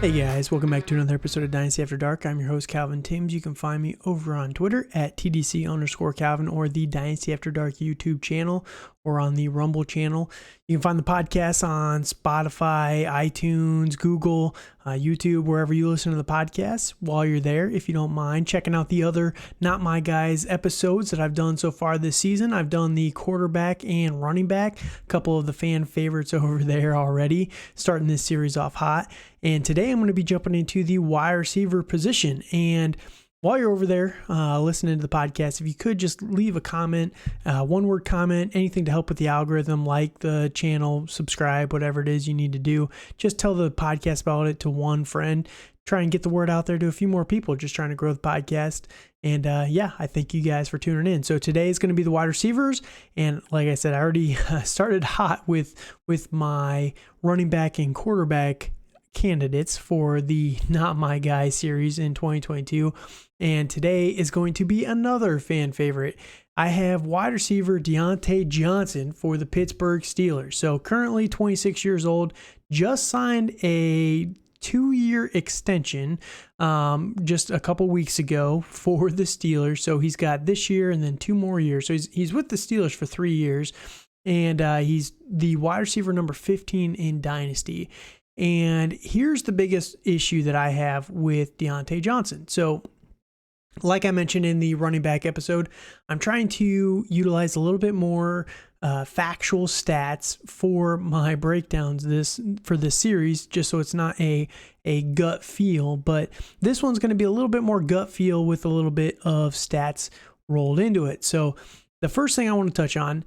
Hey guys, welcome back to another episode of Dynasty After Dark. I'm your host, Calvin Timms. You can find me over on Twitter at TDC_Calvin or the Dynasty After Dark YouTube channel or on the Rumble channel. You can find the podcast on Spotify, iTunes, Google, YouTube, wherever you listen to the podcast. While you're there, if you don't mind checking out the other Not My Guys episodes that I've done so far this season. I've done the quarterback and running back, a couple of the fan favorites over there already, starting this series off hot. And today I'm going to be jumping into the wide receiver position. And while you're over there listening to the podcast, if you could just leave a comment, one-word comment, anything to help with the algorithm, like the channel, subscribe, whatever it is you need to do. Just tell the podcast about it to one friend. Try and get the word out there to a few more people, just trying to grow the podcast. And I thank you guys for tuning in. So today is going to be the wide receivers. And like I said, I already started hot with my running back and quarterback candidates for the Not My Guy series in 2022. And today is going to be another fan favorite. I have wide receiver DeAndre Johnson for the Pittsburgh Steelers. So currently 26 years old, just signed a 2-year extension just a couple weeks ago for the Steelers. So he's got this year and then 2 more years. So he's with the Steelers for 3 years. And he's the wide receiver number 15 in Dynasty. And here's the biggest issue that I have with DeAndre Johnson. So like I mentioned in the running back episode, I'm trying to utilize a little bit more factual stats for my breakdowns for this series, just so it's not a gut feel. But this one's going to be a little bit more gut feel with a little bit of stats rolled into it. So the first thing I want to touch on,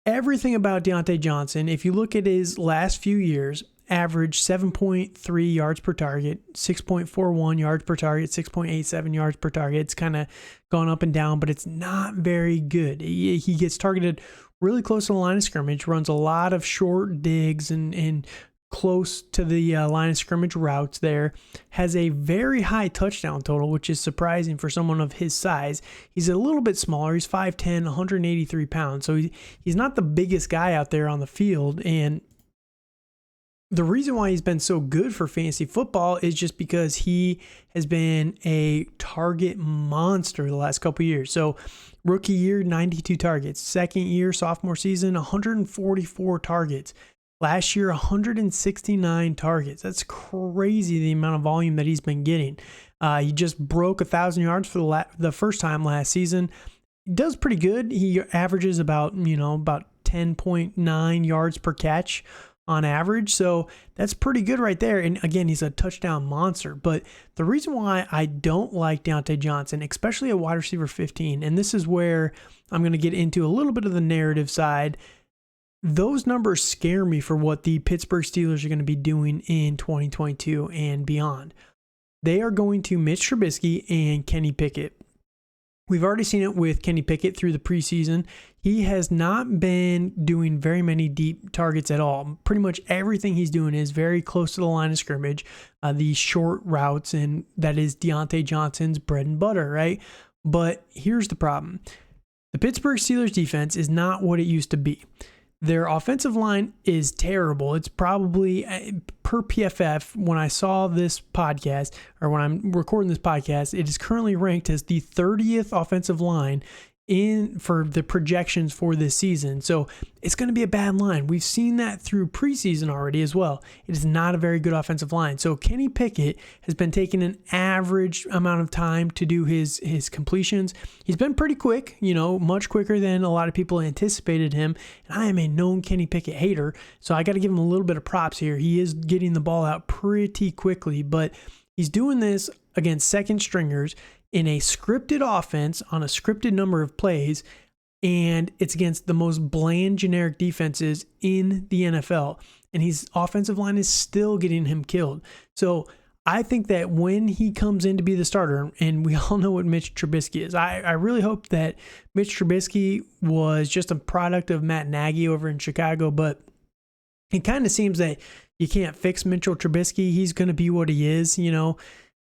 everything about DeAndre Johnson, if you look at his last few years, average 7.3 yards per target, 6.41 yards per target, 6.87 yards per target. It's kind of gone up and down, but it's not very good. He gets targeted really close to the line of scrimmage, runs a lot of short digs and close to the line of scrimmage routes there, has a very high touchdown total, which is surprising for someone of his size. He's a little bit smaller. He's 5'10", 183 pounds. So he's not the biggest guy out there on the field. And the reason why he's been so good for fantasy football is just because he has been a target monster the last couple of years. So rookie year, 92 targets. Second year, sophomore season, 144 targets. Last year, 169 targets. That's crazy, the amount of volume that he's been getting. He just broke 1,000 yards for the first time last season. He does pretty good. He averages about 10.9 yards per catch on average. So that's pretty good right there. And again, he's a touchdown monster. But the reason why I don't like DeAndre Johnson, especially a wide receiver 15, and this is where I'm going to get into a little bit of the narrative side, those numbers scare me for what the Pittsburgh Steelers are going to be doing in 2022 and beyond. They are going to Mitch Trubisky and Kenny Pickett. We've already seen it with Kenny Pickett through the preseason. He has not been doing very many deep targets at all. Pretty much everything he's doing is very close to the line of scrimmage, these short routes, and that is DeAndre Johnson's bread and butter, right? But here's the problem. The Pittsburgh Steelers defense is not what it used to be. Their offensive line is terrible. It's probably, per PFF, when I saw this podcast, or when I'm recording this podcast, it is currently ranked as the 30th offensive line for the projections for this season. So it's going to be a bad line. We've seen that through preseason already as well. It is not a very good offensive line. So Kenny Pickett has been taking an average amount of time to do his completions. He's been pretty quick, much quicker than a lot of people anticipated him. And I am a known Kenny Pickett hater, so I got to give him a little bit of props here. He is getting the ball out pretty quickly, but he's doing this against second stringers in a scripted offense on a scripted number of plays, and it's against the most bland generic defenses in the NFL. And his offensive line is still getting him killed. So I think that when he comes in to be the starter, and we all know what Mitch Trubisky is, I really hope that Mitch Trubisky was just a product of Matt Nagy over in Chicago, but it kind of seems that you can't fix Mitchell Trubisky. He's going to be what he is,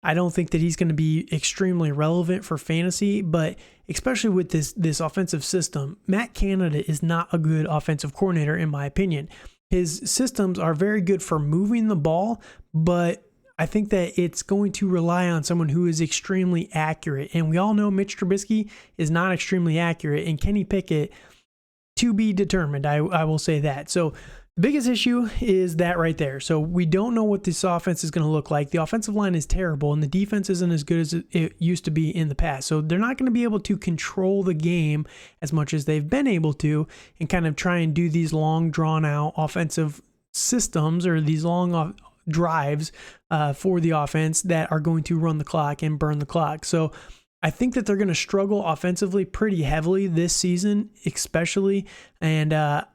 I don't think that he's going to be extremely relevant for fantasy, but especially with this offensive system, Matt Canada is not a good offensive coordinator, in my opinion. His systems are very good for moving the ball, but I think that it's going to rely on someone who is extremely accurate. And we all know Mitch Trubisky is not extremely accurate, and Kenny Pickett, to be determined. I will say that. So the biggest issue is that right there. So we don't know what this offense is going to look like. The offensive line is terrible, and the defense isn't as good as it used to be in the past. So they're not going to be able to control the game as much as they've been able to, and kind of try and do these long, drawn-out offensive systems, or these long drives for the offense that are going to run the clock and burn the clock. So I think that they're going to struggle offensively pretty heavily this season, especially. And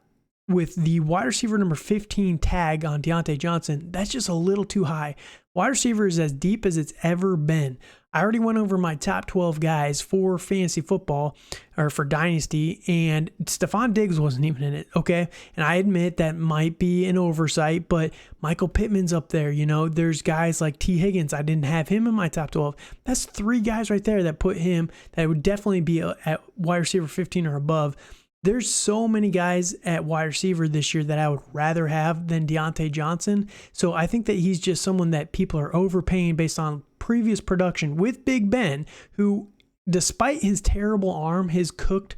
with the wide receiver number 15 tag on Deontay Johnson, that's just a little too high. Wide receiver is as deep as it's ever been. I already went over my top 12 guys for fantasy football, or for Dynasty, and Stephon Diggs wasn't even in it, okay? And I admit that might be an oversight, but Michael Pittman's up there. There's guys like T. Higgins. I didn't have him in my top 12. That's 3 guys right there that put him, that would definitely be at wide receiver 15 or above. There's so many guys at wide receiver this year that I would rather have than Deontay Johnson. So I think that he's just someone that people are overpaying based on previous production with Big Ben, who, despite his terrible arm, his cooked,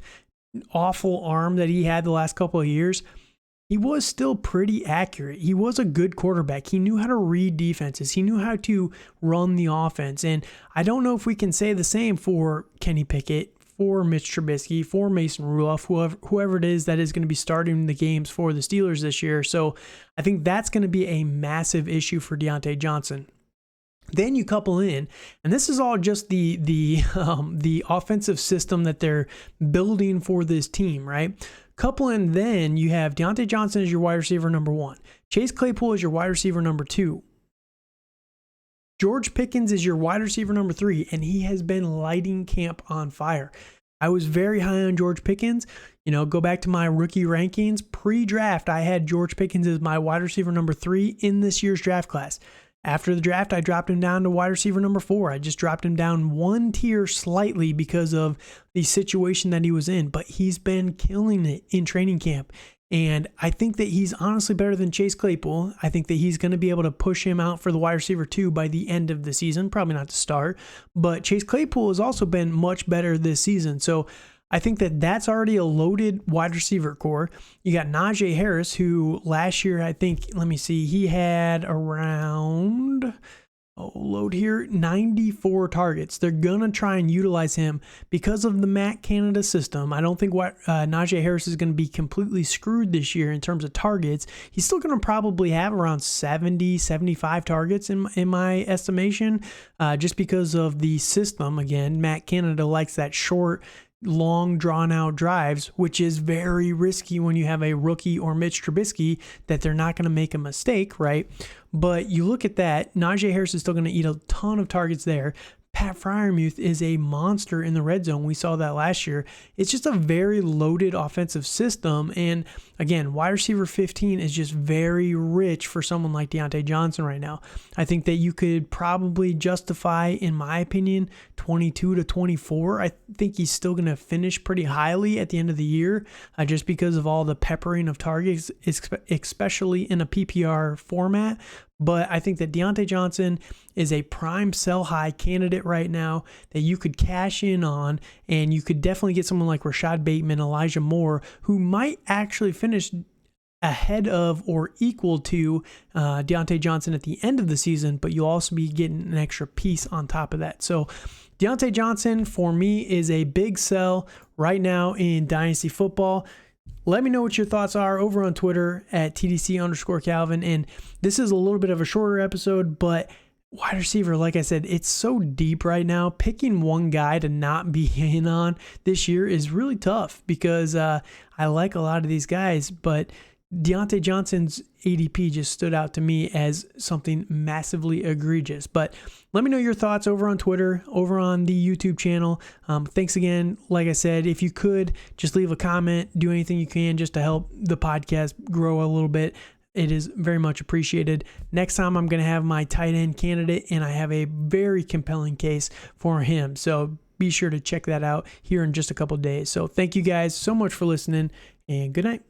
awful arm that he had the last couple of years, he was still pretty accurate. He was a good quarterback. He knew how to read defenses. He knew how to run the offense. And I don't know if we can say the same for Kenny Pickett, for Mitch Trubisky, for Mason Rudolph, whoever it is that is going to be starting the games for the Steelers this year. So I think that's going to be a massive issue for Deontay Johnson. Then you couple in, and this is all just the offensive system that they're building for this team, right? Couple in, then you have Deontay Johnson as your wide receiver number 1. Chase Claypool is your wide receiver number 2. George Pickens is your wide receiver number 3, and he has been lighting camp on fire. I was very high on George Pickens. Go back to my rookie rankings. Pre-draft, I had George Pickens as my wide receiver number 3 in this year's draft class. After the draft, I dropped him down to wide receiver number 4. I just dropped him down one tier slightly because of the situation that he was in, but he's been killing it in training camp. And I think that he's honestly better than Chase Claypool. I think that he's going to be able to push him out for the wide receiver 2 by the end of the season. Probably not to start, but Chase Claypool has also been much better this season. So I think that that's already a loaded wide receiver core. You got Najee Harris, who last year, I think, he had around, 94 targets. They're going to try and utilize him because of the Matt Canada system. I don't think Najee Harris is going to be completely screwed this year in terms of targets. He's still going to probably have around 70, 75 targets in my estimation, just because of the system. Again, Matt Canada likes that short, long drawn out drives, which is very risky when you have a rookie or Mitch Trubisky, that they're not going to make a mistake, right? But you look at that, Najee Harris is still going to eat a ton of targets there. Pat Freiermuth is a monster in the red zone. We saw that last year. It's just a very loaded offensive system. And again, wide receiver 15 is just very rich for someone like Deontay Johnson right now. I think that you could probably justify, in my opinion, 22 to 24. I think he's still going to finish pretty highly at the end of the year, just because of all the peppering of targets, especially in a PPR format. But I think that Deontay Johnson is a prime sell high candidate right now that you could cash in on, and you could definitely get someone like Rashad Bateman, Elijah Moore, who might actually finish ahead of or equal to Deontay Johnson at the end of the season, but you'll also be getting an extra piece on top of that. So Deontay Johnson, for me, is a big sell right now in Dynasty football. Let me know what your thoughts are over on Twitter at TDC_Calvin. And this is a little bit of a shorter episode, but wide receiver, like I said, it's so deep right now. Picking one guy to not be in on this year is really tough because I like a lot of these guys, but Deontay Johnson's ADP just stood out to me as something massively egregious. But let me know your thoughts over on Twitter, over on the YouTube channel. Thanks again. Like I said, if you could just leave a comment, do anything you can just to help the podcast grow a little bit. It is very much appreciated. Next time I'm going to have my tight end candidate, and I have a very compelling case for him. So be sure to check that out here in just a couple of days. So thank you guys so much for listening, and good night.